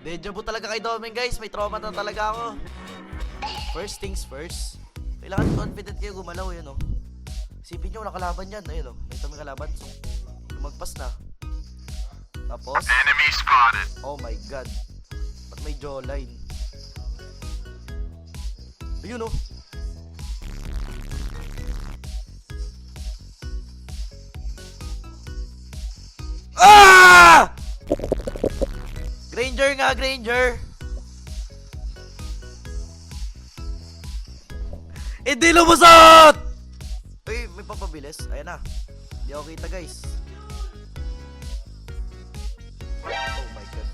Deja vu talaga kay Doming, guys. May trauma na talaga ako. First things first. Kailangan confident kayo gumalaw yun, oh. Isipin nyo, nakalaban yan. Ayun, oh. May tamang kalaban. So, lumagpas na. Tapos, Enemy spotted. oh my god. Ba't may jawline? Ayun, oh. Ah! Granger nga, Granger. Hindi lumusot! Uy, may papabilis. Ayan na. Hindi ako kita, guys. Oh my god.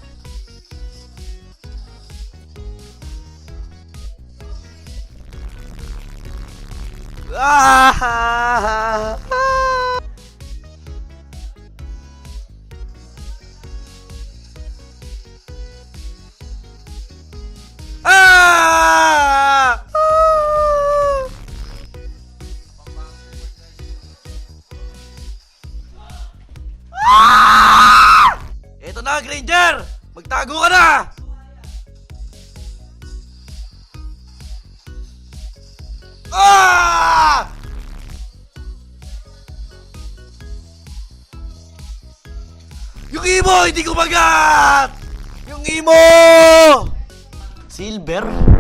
Ah! Ah! Eto na, Granger! Magtago ka na! Ah! Yung imo, hindi ko magat! Yung imo! Silver?